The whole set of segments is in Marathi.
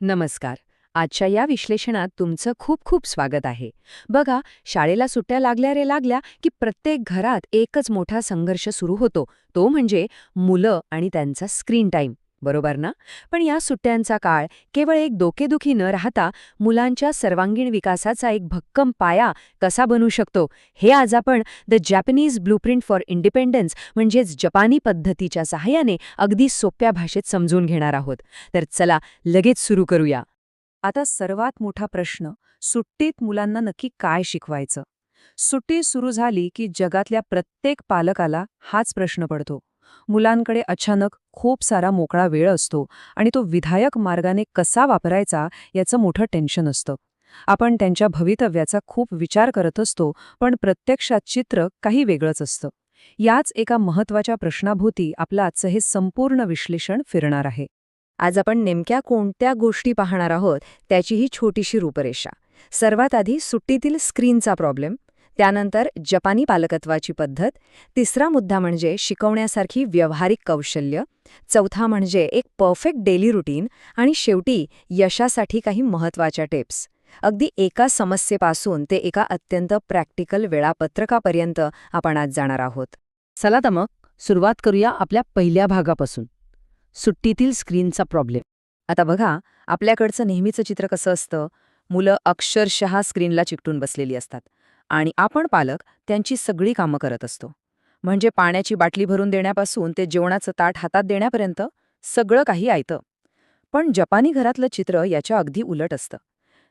नमस्कार. आजच्या या विश्लेषणात तुमचं खूप खूप स्वागत आहे. बघा, शाळेला सुट्ट्या लागल्या रे लागल्या की प्रत्येक घरात एकच मोठा संघर्ष सुरू होतो, तो म्हणजे मुलं आणि त्यांचा स्क्रीन टाईम. बरोबर ना? पण या सुट्ट्यांचा काळ केवळ एक डोकेदुखी न राहता मुलांच्या सर्वांगीण विकासाचा एक भक्कम पाया कसा बनू शकतो, हे आज आपण the Japanese blueprint for independence म्हणजेच जपानी पद्धतीच्या सहाय्याने अगदी सोप्या भाषेत समजून घेणार आहोत. तर चला लगेच सुरू करूया. आता सर्वात मोठा प्रश्न, सुट्टीत मुलांना नक्की काय शिकवायचं? सुट्टी सुरू झाली की जगातल्या प्रत्येक पालकाला हाच प्रश्न पडतो. मुलांकडे अचानक खूप सारा मोकळा वेळ असतो आणि तो विधायक मार्गाने कसा वापरायचा याचं मोठं टेन्शन असतं. आपण त्यांच्या भवितव्याचा खूप विचार करत असतो, पण प्रत्यक्षात चित्र काही वेगळंच असतं. याच एका महत्त्वाच्या प्रश्नाभोवती आपलं आजचं हे संपूर्ण विश्लेषण फिरणार आहे. आज आपण नेमक्या कोणत्या गोष्टी पाहणार आहोत त्याची ही छोटीशी रूपरेषा. सर्वात आधी सुट्टीतील स्क्रीनचा प्रॉब्लेम, त्यानंतर जपानी पालकत्वाची पद्धत, तिसरा मुद्दा म्हणजे शिकवण्यासारखी व्यावहारिक कौशल्य, चौथा म्हणजे एक परफेक्ट डेली रुटीन आणि शेवटी यशासाठी काही महत्त्वाच्या टिप्स. अगदी एका समस्येपासून ते एका अत्यंत प्रॅक्टिकल वेळापत्रकापर्यंत आपण आज जाणार आहोत. चला तर मग सुरुवात करूया आपल्या पहिल्या भागापासून, सुट्टीतील स्क्रीनचा प्रॉब्लेम. आता बघा, आपल्याकडचं नेहमीचं चित्र कसं असतं? मुलं अक्षरशः स्क्रीनला चिकटून बसलेली असतात आणि आपण पालक त्यांची सगळी कामं करत असतो. म्हणजे पाण्याची बाटली भरून देण्यापासून ते जेवणाचं ताट हातात देण्यापर्यंत सगळं काही ऐतं. पण जपानी घरातलं चित्र याच्या अगदी उलट असतं.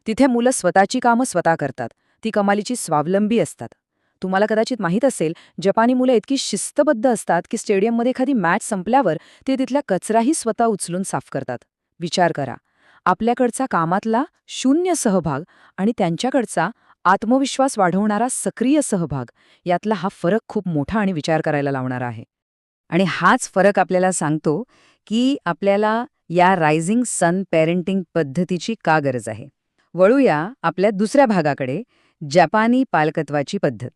तिथे मुलं स्वतःची कामं स्वतः करतात, ती कमालीची स्वावलंबी असतात. तुम्हाला कदाचित माहीत असेल, जपानी मुलं इतकी शिस्तबद्ध असतात की स्टेडियममध्ये एखादी मॅच संपल्यावर ते तिथल्या कचराही स्वतः उचलून साफ करतात. विचार करा, आपल्याकडचा कामातला शून्य सहभाग आणि त्यांच्याकडचा आत्मविश्वास वाढवणारा सक्रिय सहभाग, यातला हा फरक खूप मोठा आणि विचार करायला लावणारा आहे. आणि हाच फरक आपल्याला सांगतो की आपल्याला या रायझिंग सन पेरेंटिंग पद्धतीची का गरज आहे. वळूया आपल्या दुसऱ्या भागाकडे, जपानी पालकत्वाची पद्धत.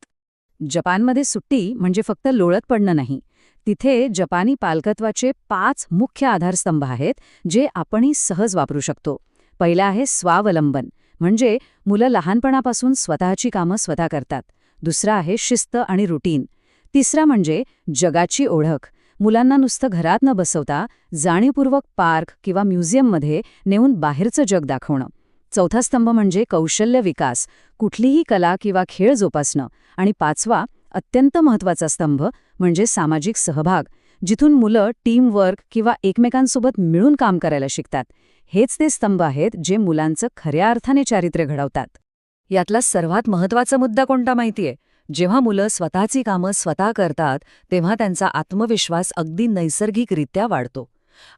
जपानमध्ये सुट्टी म्हणजे फक्त लोळत पडणं नाही. तिथे जपानी पालकत्वाचे 5 मुख्य आधारस्तंभ आहेत, जे आपणही सहज वापरू शकतो. पहिला आहे स्वावलंबन, म्हणजे मुलं लहानपणापासून स्वतःची कामं स्वतः करतात. दुसरा आहे शिस्त आणि रुटीन. तिसरा म्हणजे जगाची ओळख, मुलांना नुसतं घरात न बसवता जाणीवपूर्वक पार्क किंवा म्युझियममध्ये नेऊन बाहेरचं जग दाखवणं. चौथा स्तंभ म्हणजे कौशल्य विकास, कुठलीही कला किंवा खेळ जोपासणं. आणि पाचवा, अत्यंत महत्त्वाचा स्तंभ म्हणजे सामाजिक सहभाग, जिथून मुलं टीमवर्क किंवा एकमेकांसोबत मिळून काम करायला शिकतात. हेच ते स्तंभ आहेत जे मुलांचं खऱ्या अर्थाने चारित्र्य घडवतात. यातला सर्वात महत्त्वाचा मुद्दा कोणता माहितीये? जेव्हा मुलं स्वतःची कामं स्वतः करतात तेव्हा त्यांचा आत्मविश्वास अगदी नैसर्गिकरित्या वाढतो.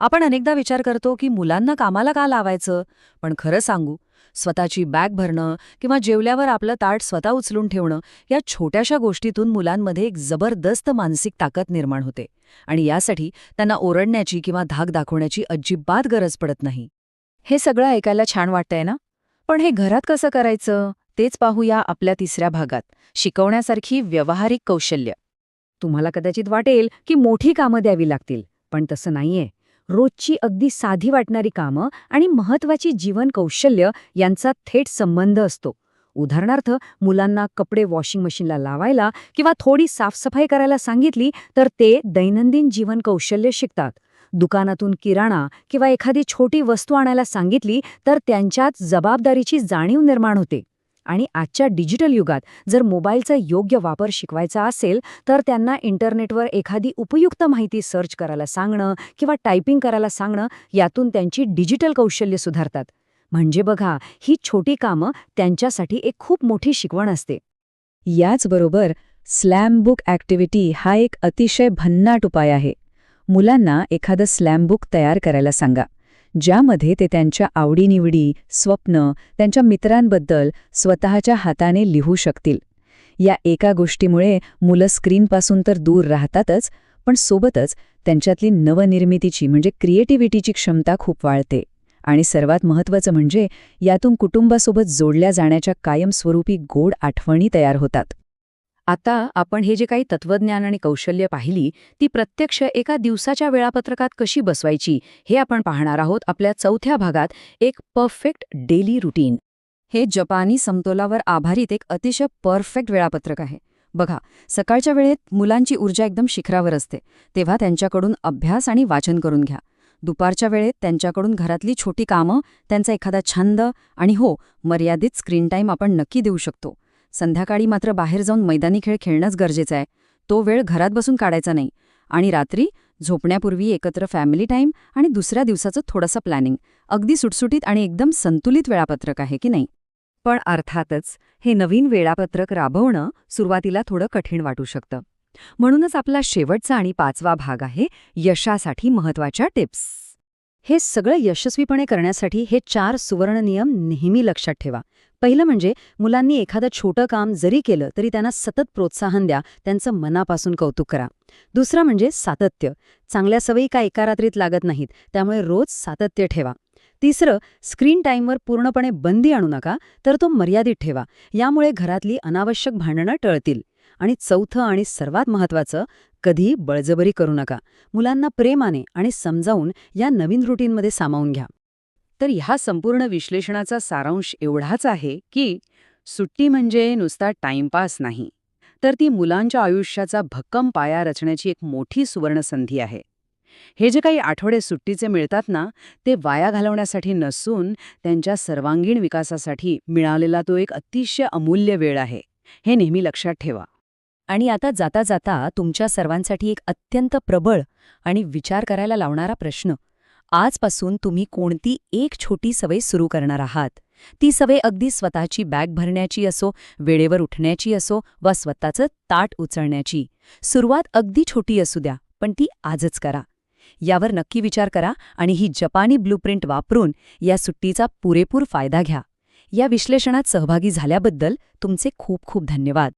आपण अनेकदा विचार करतो की मुलांना कामाला का लावायचं, पण खरं सांगू, स्वतःची बॅग भरणं किंवा जेवल्यावर आपलं ताट स्वतः उचलून ठेवणं, या छोट्याशा गोष्टीतून मुलांमध्ये एक जबरदस्त मानसिक ताकद निर्माण होते. आणि यासाठी त्यांना ओरडण्याची किंवा धाक दाखवण्याची अजिबात गरज पडत नाही. हे सगळं ऐकायला छान वाटतंय ना? पण हे घरात कसं करायचं तेच पाहूया आपल्या तिसऱ्या भागात, शिकवण्यासारखी व्यावहारिक कौशल्य. तुम्हाला कदाचित वाटेल की मोठी कामं द्यावी लागतील, पण तसं नाहीये. रोजची अगदी साधी वाटणारी कामं आणि महत्त्वाची जीवन कौशल्य यांचा थेट संबंध असतो. उदाहरणार्थ, मुलांना कपडे वॉशिंग मशीनला लावायला किंवा थोडी साफसफाई करायला सांगितली तर ते दैनंदिन जीवन कौशल्य शिकतात. दुकानातून किराणा किंवा एखादी छोटी वस्तू आणायला सांगितली तर त्यांच्यात जबाबदारीची जाणीव निर्माण होते. आणि आजच्या डिजिटल युगात जर मोबाईलचा योग्य वापर शिकवायचा असेल तर त्यांना इंटरनेटवर एखादी उपयुक्त माहिती सर्च करायला सांगणं किंवा टायपिंग करायला सांगणं, यातून त्यांची डिजिटल कौशल्य सुधारतात. म्हणजे बघा, ही छोटी कामं त्यांच्यासाठी एक खूप मोठी शिकवण असते. याचबरोबर स्लॅम बुक ॲक्टिव्हिटी हा एक अतिशय भन्नाट उपाय आहे. मुलांना एखादं स्लॅम बुक तयार करायला सांगा, ज्यामध्ये ते त्यांच्या आवडीनिवडी, स्वप्न, त्यांच्या मित्रांबद्दल स्वतःच्या हाताने लिहू शकतील. या एका गोष्टीमुळे मुलं स्क्रीनपासून तर दूर राहतातच, पण सोबतच त्यांच्यातली नवनिर्मितीची म्हणजे क्रिएटिव्हिटीची क्षमता खूप वाढते. आणि सर्वात महत्त्वाचं म्हणजे यातून कुटुंबासोबत जोडल्या जाण्याच्या कायमस्वरूपी गोड आठवणी तयार होतात. आता आपण हे जे काही तत्वज्ञान आणि कौशल्य पाहिली ती प्रत्यक्ष एका दिवसाच्या वेळापत्रकात कशी बसवायची हे आपण पाहणार आहोत आपल्या चौथ्या भागात, एक परफेक्ट डेली रुटीन. हे जपानी समतोलावर आधारित एक अतिशय परफेक्ट वेळापत्रक आहे. बघा, सकाळच्या वेळेत मुलांची ऊर्जा एकदम शिखरावर असते, तेव्हा त्यांच्याकडून अभ्यास आणि वाचन करून घ्या. दुपारच्या वेळेत त्यांच्याकडून घरातली छोटी कामं, त्यांचा एखादा छंद आणि हो, मर्यादित स्क्रीन टाईम आपण नक्की देऊ शकतो. संध्याकाळी मात्र बाहेर जाऊन मैदानी खेळ खेळणंच गरजेचं आहे. तो वेळ घरात बसून काढायचा नाही. आणि रात्री झोपण्यापूर्वी एकत्र फॅमिली टाईम आणि दुसऱ्या दिवसाचं थोडंसं प्लॅनिंग. अगदी सुटसुटीत आणि एकदम संतुलित वेळापत्रक आहे की नाही? पण अर्थातच हे नवीन वेळापत्रक राबवणं सुरुवातीला थोडं कठीण वाटू शकतं. म्हणूनच आपला शेवटचा आणि 5वा भाग आहे यशासाठी महत्त्वाच्या टिप्स. हे सगळं यशस्वीपणे करण्यासाठी हे 4 सुवर्ण नियम नेहमी लक्षात ठेवा. पहिलं म्हणजे मुलांनी एखादं छोटं काम जरी केलं तरी त्यांना सतत प्रोत्साहन द्या, त्यांचं मनापासून कौतुक करा. दुसरं म्हणजे सातत्य. चांगल्या सवयी का एका रात्रीत लागत नाहीत, त्यामुळे रोज सातत्य ठेवा. तिसरं, स्क्रीन टाईमवर पूर्णपणे बंदी आणू नका, तर तो मर्यादित ठेवा. यामुळे घरातली अनावश्यक भांडणं टळतील. आणि चौथं आणि सर्वात महत्त्वाचं, कधी बळजबरी करू नका. मुलांना प्रेमाने आणि समजावून या नवीन रुटीनमध्ये सामावून घ्या. तर ह्या संपूर्ण विश्लेषणाचा सारांश एवढाच आहे की सुट्टी म्हणजे नुसता टाइमपास नाही, तर ती मुलांच्या आयुष्याचा भक्कम पाया रचण्याची एक मोठी सुवर्णसंधी आहे. हे जे काही आठवडे सुट्टीचे मिळतात ना, ते वाया घालवण्यासाठी नसून त्यांच्या सर्वांगीण विकासासाठी मिळालेला तो एक अतिशय अमूल्य वेळ आहे. हे नेहमी लक्षात ठेवा. आणि आता जाता जाता तुमच्या सर्वांसाठी एक अत्यंत प्रबळ आणि विचार करायला लावणारा प्रश्न. आजपासून तुम्ही कोणती एक छोटी सवय सुरू करणार आहात? ती सवय अगदी स्वतःची बॅग भरण्याची असो, वेळेवर उठण्याची असो वा स्वतःचं ताट उचलण्याची. सुरुवात अगदी छोटी असू द्या, पण ती आजच करा. यावर नक्की विचार करा आणि ही जपानी ब्लूप्रिंट वापरून या सुट्टीचा पुरेपूर फायदा घ्या. या विश्लेषणात सहभागी झाल्याबद्दल तुमचे खूप खूप धन्यवाद.